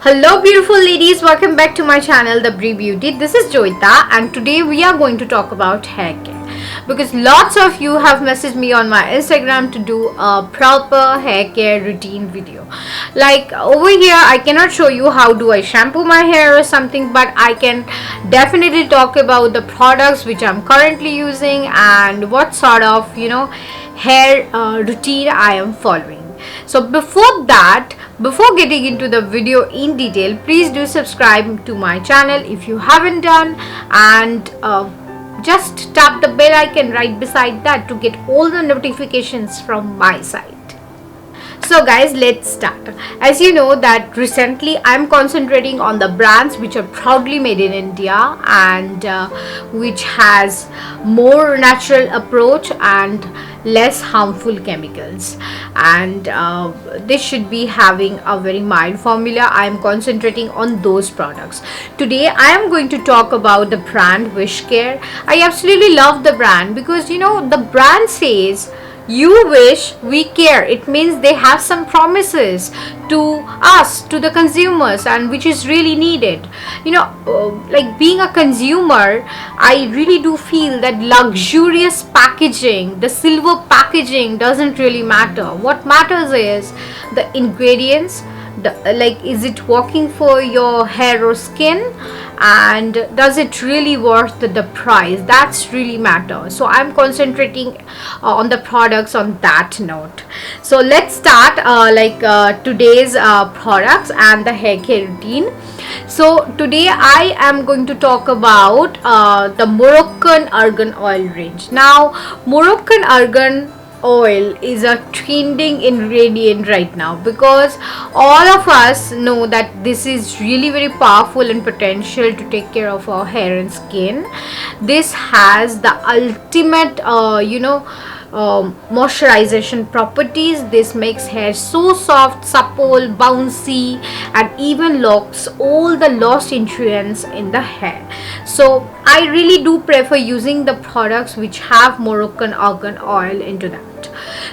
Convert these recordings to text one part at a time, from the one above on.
Hello beautiful ladies, welcome back to my channel The Brie Beauty. This is Joita and today we are going to talk about hair care because lots of you have messaged me on my Instagram to do a proper hair care routine video. Like over here I cannot show you how do I shampoo my hair or something, but I can definitely talk about the products which I'm currently using and what sort of hair routine I am following. So before getting into the video in detail, please do subscribe to my channel if you haven't done, and just tap the bell icon right beside that to get all the notifications from my side. So guys, let's start. As you know that recently I'm concentrating on the brands which are proudly made in India and which has more natural approach and less harmful chemicals, and this should be having a very mild formula. I am concentrating on those products. Today I am going to talk about the brand Wishcare. I absolutely love the brand because the brand says you wish, we care. It means they have some promises to us, to the consumers, and which is really needed. Like being a consumer, I really do feel that luxurious packaging, the silver packaging doesn't really matter. What matters is the ingredients, is it working for your hair or skin, and does it really worth the price? That's really matter. So I'm concentrating on the products on that note. So let's start today's products and the hair care routine. So today I am going to talk about the Moroccan Argan oil range. Now Moroccan Argan oil is a trending ingredient right now because all of us know that this is really very powerful and potential to take care of our hair and skin. This has the ultimate moisturization properties. This makes hair so soft, supple, bouncy, and even locks all the lost nutrients in the hair. So I really do prefer using the products which have Moroccan Argan oil into that.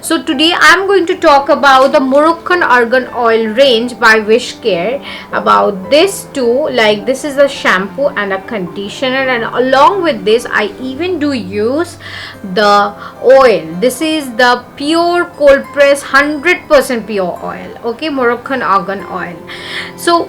So today I'm going to talk about the Moroccan Argan oil range by Wishcare. About this too, like this is a shampoo and a conditioner, and along with this I even do use the oil. This is the pure cold press 100% pure oil, okay, Moroccan Argan oil. So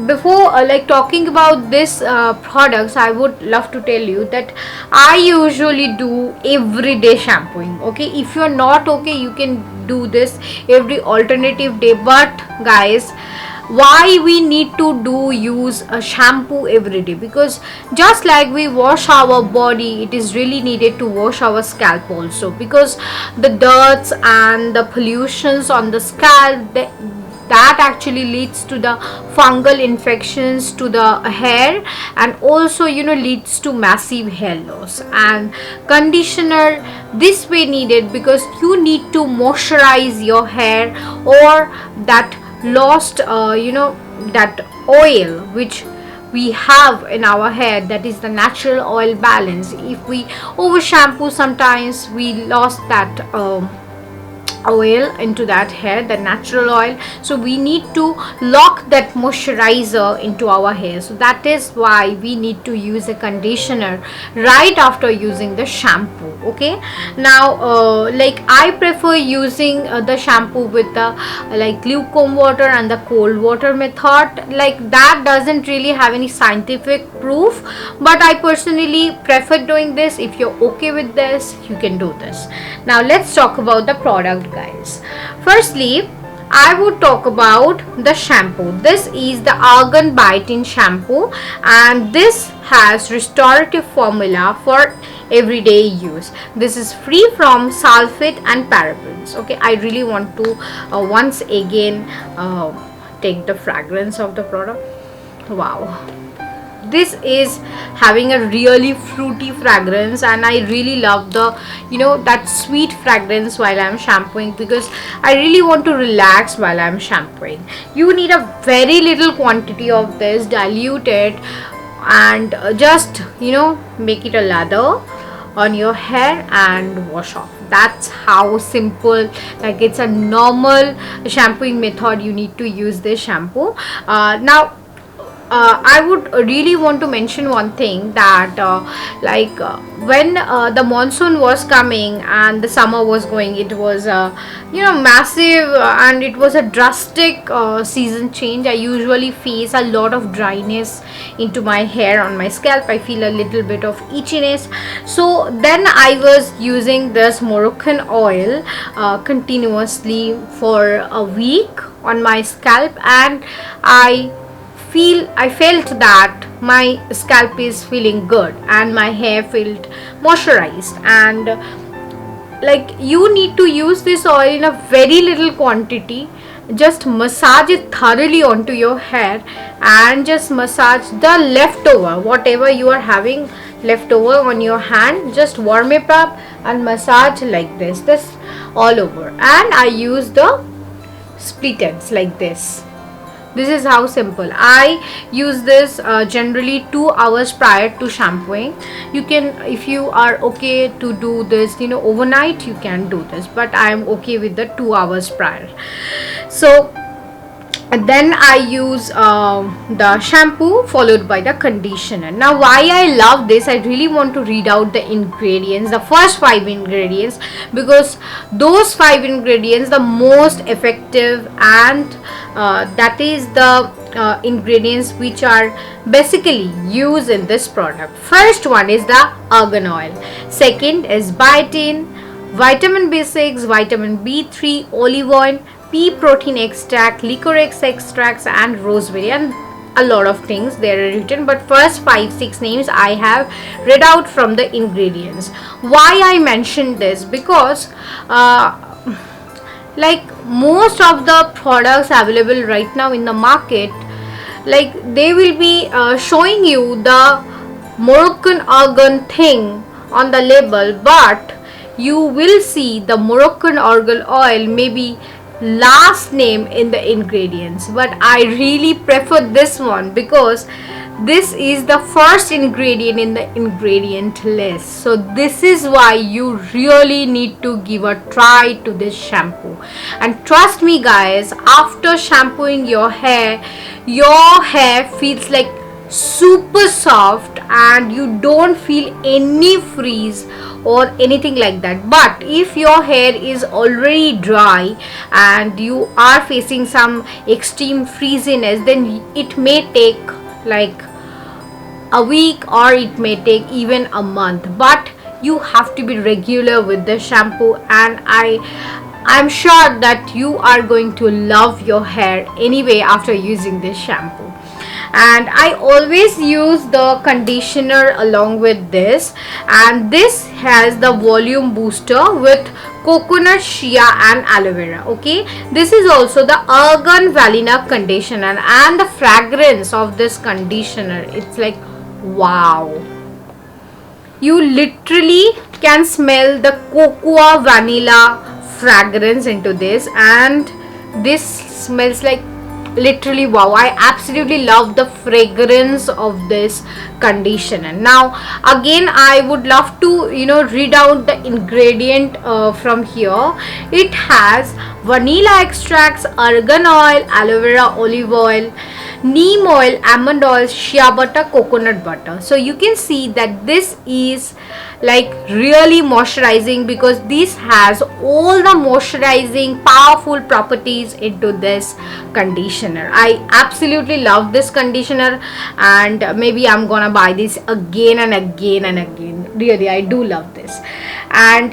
before talking about this products, I would love to tell you that I usually do everyday shampooing. Okay, if you're not okay, you can do this every alternative day, but guys, why we need to use a shampoo every day? Because just like we wash our body, it is really needed to wash our scalp also, because the dirts and the pollutions on the scalp, that actually leads to the fungal infections to the hair, and also leads to massive hair loss. And conditioner this way needed because you need to moisturize your hair, or that lost that oil which we have in our hair, that is the natural oil balance. If we over shampoo, sometimes we lost that oil into that hair, the natural oil. So we need to lock that moisturizer into our hair. So that is why we need to use a conditioner right after using the shampoo. Okay, now I prefer using the shampoo with the lukewarm water and the cold water method. Like that doesn't really have any scientific proof, but I personally prefer doing this. If you're okay with this, you can do this. Now let's talk about the product, guys. Firstly, I would talk about the shampoo. This is the Argan Biotin shampoo, and this has restorative formula for everyday use. This is free from sulfate and parabens. Okay, I really want to once again take the fragrance of the product. Wow, this is having a really fruity fragrance, and I really love the that sweet fragrance while I'm shampooing, because I really want to relax while I'm shampooing. You need a very little quantity of this, dilute it, and just make it a lather on your hair and wash off. That's how simple, like it's a normal shampooing method. You need to use this shampoo. Now I would really want to mention one thing, that when the monsoon was coming and the summer was going, it was massive, and it was a drastic season change. I usually face a lot of dryness into my hair, on my scalp. I feel a little bit of itchiness. So then I was using this Moroccan oil continuously for a week on my scalp, and I felt that my scalp is feeling good and my hair felt moisturized. And like, you need to use this oil in a very little quantity. Just massage it thoroughly onto your hair, and just massage the leftover, whatever you are having leftover on your hand. Just warm it up and massage like this all over. And I use the split ends like this. This is how simple. I use this generally 2 hours prior to shampooing. You can, if you are okay to do this overnight, you can do this, but I am okay with the 2 hours prior. So then I use the shampoo followed by the conditioner. Now, why I love this, I really want to read out the ingredients, the first 5 ingredients, because those 5 ingredients the most effective, and that is the ingredients which are basically used in this product. First one is the argan oil. Second is biotin, vitamin B6, vitamin B3, olive oil, pea protein extract, licorice extracts, and rosemary, and a lot of things there are written, but first 5-6 names I have read out from the ingredients. Why I mentioned this, because like most of the products available right now in the market, like they will be showing you the Moroccan argan thing on the label, but you will see the Moroccan argan oil maybe last name in the ingredients. But I really prefer this one because this is the first ingredient in the ingredient list. So this is why you really need to give a try to this shampoo. And trust me guys, after shampooing your hair feels like super soft, and you don't feel any frizz or anything like that. But if your hair is already dry and you are facing some extreme frizziness, then it may take like a week, or it may take even a month. But you have to be regular with the shampoo, and I'm sure that you are going to love your hair anyway after using this shampoo. And I always use the conditioner along with this, and this has the volume booster with coconut, shea, and aloe vera. Okay, this is also the argan vanilla conditioner, and the fragrance of this conditioner, it's like wow, you literally can smell the cocoa vanilla fragrance into this, and this smells like literally wow. I absolutely love the fragrance of this conditioner. Now again, I would love to read out the ingredient from here. It has vanilla extracts, argan oil, aloe vera, olive oil, neem oil, almond oil, shea butter, coconut butter. So you can see that this is like really moisturizing, because this has all the moisturizing powerful properties into this conditioner. I absolutely love this conditioner, and maybe I'm gonna buy this again and again and again. Really, I do love this. And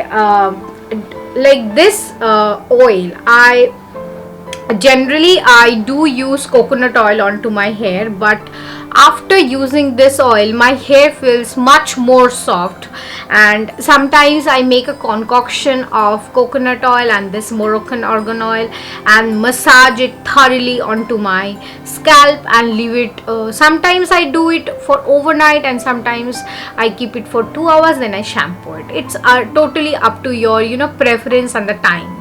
like this oil, I do use coconut oil onto my hair, but after using this oil my hair feels much more soft. And sometimes I make a concoction of coconut oil and this Moroccan argan oil and massage it thoroughly onto my scalp and leave it. Sometimes I do it for overnight, and sometimes I keep it for 2 hours, then I shampoo it. It's totally up to your preference and the time.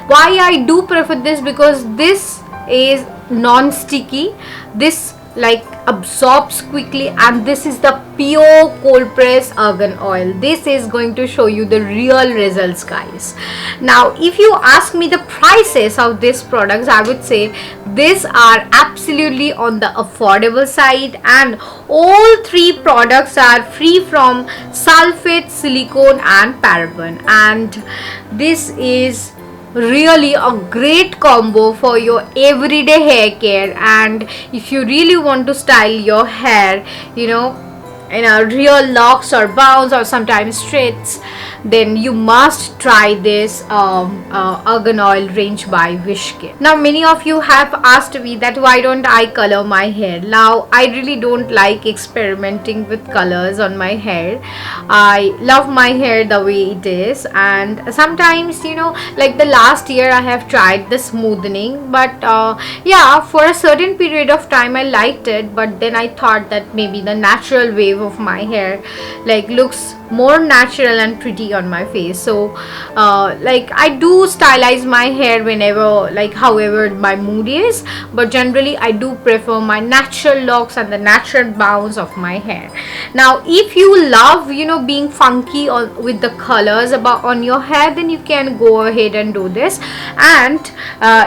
Why I do prefer this, because this is non-sticky. This like absorbs quickly, and this is the pure cold press argan oil. This is going to show you the real results, guys. Now if you ask me the prices of these products, I would say these are absolutely on the affordable side, and all three products are free from sulfate, silicone and paraben, and this is really a great combo for your everyday hair care. And if you really want to style your hair, in a real locks or bounds or sometimes straights, then you must try this argan oil range by Wishcare. Now many of you have asked me that why don't I color my hair. Now I really don't like experimenting with colors on my hair. I love my hair the way it is, and sometimes like the last year I have tried the smoothening, but yeah, for a certain period of time I liked it, but then I thought that maybe the natural wave of my hair like looks more natural and pretty on my face. So like I do stylize my hair whenever, like however my mood is, but generally I do prefer my natural locks and the natural bounce of my hair. Now if you love being funky with the colors on your hair, then you can go ahead and do this. And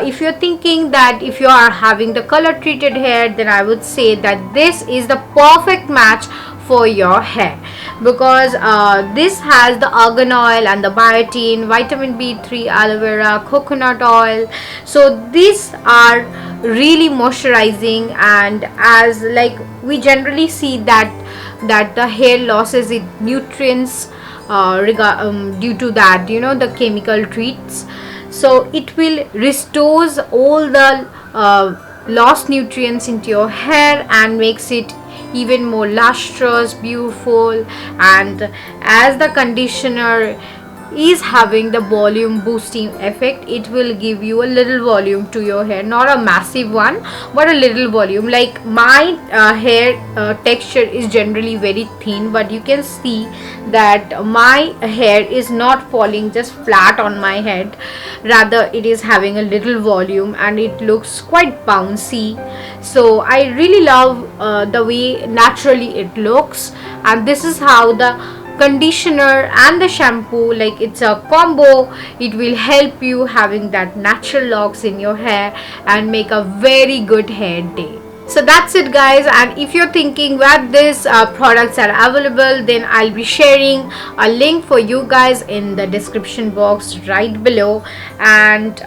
if you're thinking that if you are having the color treated hair, then I would say that this is the perfect match for your hair, because this has the argan oil and the biotin, vitamin B3, aloe vera, coconut oil. So these are really moisturizing, and as like we generally see that the hair loses its nutrients due to that the chemical treats. So it will restores all the lost nutrients into your hair and makes it even more lustrous, beautiful. And as the conditioner is having the volume boosting effect, it will give you a little volume to your hair, not a massive one but a little volume. Like my hair texture is generally very thin, but you can see that my hair is not falling just flat on my head, rather it is having a little volume and it looks quite bouncy. So I really love the way naturally it looks, and this is how the conditioner and the shampoo, like it's a combo, it will help you having that natural locks in your hair and make a very good hair day. So that's it, guys. And if you're thinking where these products are available, then I'll be sharing a link for you guys in the description box right below. And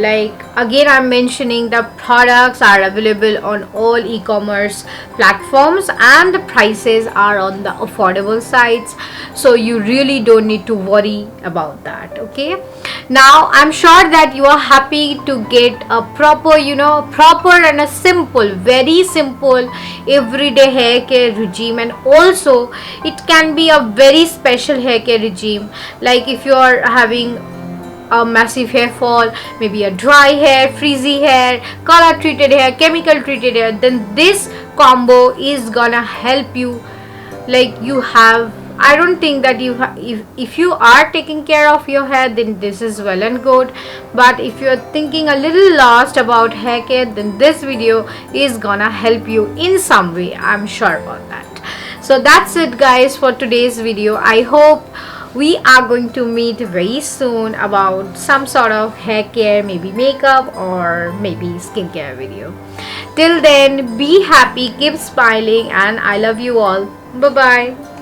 like again I'm mentioning, the products are available on all e-commerce platforms and the prices are on the affordable sites, so you really don't need to worry about that. Okay, now I'm sure that you are happy to get a proper and a simple, very simple everyday hair care regime, and also it can be a very special hair care regime. Like if you are having a massive hair fall, maybe a dry hair, frizzy hair, color treated hair, chemical treated hair, then this combo is gonna help you. Like you have, I don't think that if you are taking care of your hair, then this is well and good, but if you're thinking a little lost about hair care, then this video is gonna help you in some way, I'm sure about that. So that's it, guys, for today's video. I hope we are going to meet very soon about some sort of hair care, maybe makeup or maybe skincare video. Till then, be happy, keep smiling, and I love you all. Bye bye.